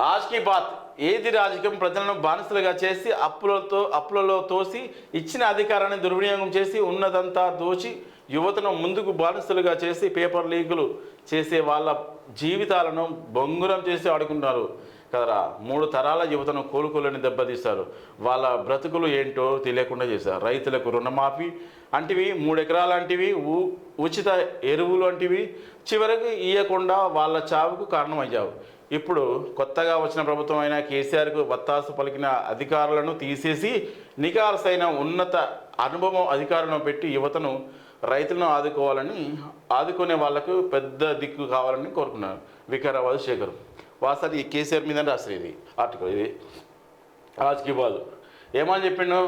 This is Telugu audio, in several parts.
ఆజ్కి బాత్. ఏది రాజకీయం ప్రజలను బానిసలుగా చేసి అప్పులలో తోసి ఇచ్చిన అధికారాన్ని దుర్వినియోగం చేసి ఉన్నదంతా దోచి యువతను ముందుకు బానిసలుగా చేసి పేపర్ లీకులు చేసే వాళ్ళ జీవితాలను బొంగురం చేసి ఆడుకుంటున్నారు కదరా. 3 తరాల యువతను కోలుకోలేని దెబ్బతీస్తారు. వాళ్ళ బ్రతుకులు ఏంటో తెలియకుండా చేశారు. రైతులకు రుణమాఫీ అంటివి, 3 ఎకరాలు అంటివి, ఉచిత ఎరువులు అంటివి చివరికి ఇయ్యకుండా వాళ్ళ చావుకు కారణమయ్యావు. ఇప్పుడు కొత్తగా వచ్చిన ప్రభుత్వం అయిన కేసీఆర్కు వత్తాసు పలికిన అధికారులను తీసేసి నికార్సైన ఉన్నత అనుభవం అధికారులను పెట్టి యువతను రైతులను ఆదుకునే వాళ్లకు పెద్ద దిక్కు కావాలని కోరుకున్నారు. వికారాబాద్ శేఖర్ వాస్తవానికి ఈ కేసీఆర్ మీద రాస్తారు ఇది ఆర్టికల్. ఇది ఆజ్కి బాదు ఏమని చెప్పిండు,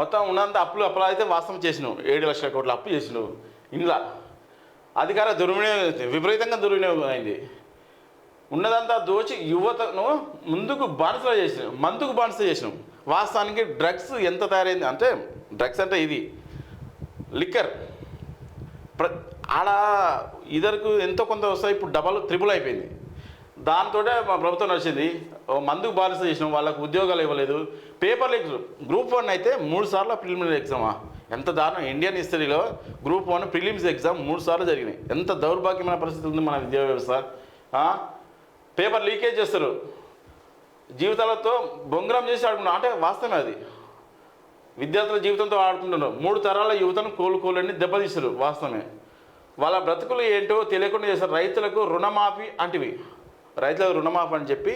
మొత్తం ఉన్నంత అప్పులు అయితే వాస్తవం చేసినావు. 7 లక్షల కోట్ల అప్పు చేసినావు. ఇంట్లో అధికార దుర్వినియోగం విపరీతంగా దుర్వినియోగం అయింది. ఉన్నదంతా దోచి యువతను మందుకు బానిస చేసినాం. వాస్తవానికి డ్రగ్స్ ఎంత తయారైంది అంటే, డ్రగ్స్ అంటే ఇది లిక్కర్ ఆడ ఇద్దరికి ఎంతో కొంత వస్తాయి, ఇప్పుడు డబల్ ట్రిపుల్ అయిపోయింది. దాంతో మా ప్రభుత్వం నడిచింది. మందుకు బానిస చేసినాం, వాళ్ళకు ఉద్యోగాలు ఇవ్వలేదు. పేపర్ లీక్స్ గ్రూప్ 1 అయితే 3 సార్లు ప్రిలిమినరీ ఎగ్జామా, ఎంత దారుణం. ఇండియన్ హిస్టరీలో గ్రూప్ 1 ప్రిలిమ్స్ ఎగ్జామ్ 3 సార్లు జరిగినాయి. ఎంత దౌర్భాగ్యమైన పరిస్థితి ఉంది మన విద్యా వ్యవస్థ. పేపర్ లీకేజ్ చేస్తారు, జీవితాలతో బొంగరం చేసి ఆడుకుంటున్నారు. అంటే వాస్తవమే, అది విద్యార్థుల జీవితంతో ఆడుకుంటున్నారు. 3 తరాల యువతను కోలుకోలేని దెబ్బతీస్తారు. వాస్తవమే, వాళ్ళ బ్రతుకులు ఏంటో తెలియకుండా చేస్తారు. రైతులకు రుణమాఫీ అంటివి, రైతులకు రుణమాఫీ అని చెప్పి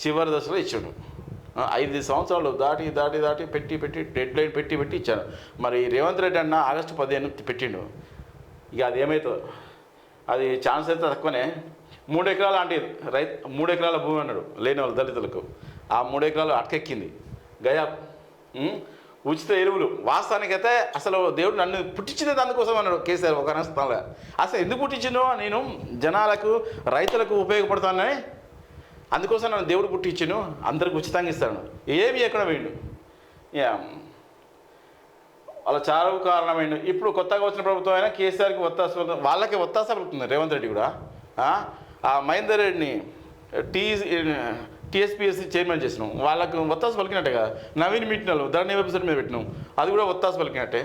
చివరి దశలో ఇచ్చాడు. 5 సంవత్సరాలు దాటి పెట్టి డెడ్ లైన్ పెట్టి ఇచ్చాను. మరి రేవంత్ రెడ్డి అన్న ఆగస్టు 15 పెట్టిండు. ఇక అది ఏమవుతుందో, అది ఛాన్స్ అయితే తక్కువనే. 3 ఎకరాలు అంటే 3 ఎకరాల భూమి అన్నాడు లేని వాళ్ళు దళితులకు. ఆ 3 ఎకరాలు అటకెక్కింది. గయా ఉచిత ఎరువులు. వాస్తవానికైతే అసలు దేవుడు నన్ను పుట్టించినది అందుకోసం అన్నాడు కేసీఆర్ ఒక స్థానంలో. అసలు ఎందుకు పుట్టించిండో, నేను జనాలకు రైతులకు ఉపయోగపడతానని, అందుకోసం నన్ను దేవుడు పుట్టించాను, అందరికి ఉచితంగా ఇస్తాను. ఏమి ఎక్కడ పోయిండు, వాళ్ళ చావు కారణమైండు. ఇప్పుడు కొత్తగా వచ్చిన ప్రభుత్వం అయినా కేసీఆర్కి వాళ్ళకి ఒత్తాస పలుకుతుంది రేవంత్ రెడ్డి కూడా. ఆ మహేందర్ రెడ్డిని టీఎస్పీఎస్సీ చైర్మన్ చేసినాం, వాళ్ళకు ఒత్తాస పలికినట్టే కదా. నవీన్ మీటినలు ధరణి వెబ్సైట్ మీద పెట్టినాం, అది కూడా ఒత్తాస పలికినట్టే.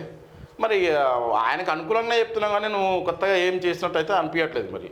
మరి ఆయనకు అనుకూలంగా చెప్తున్నాం కానీ నువ్వు కొత్తగా ఏం చేసినట్టు అయితే అనిపించట్లేదు మరి.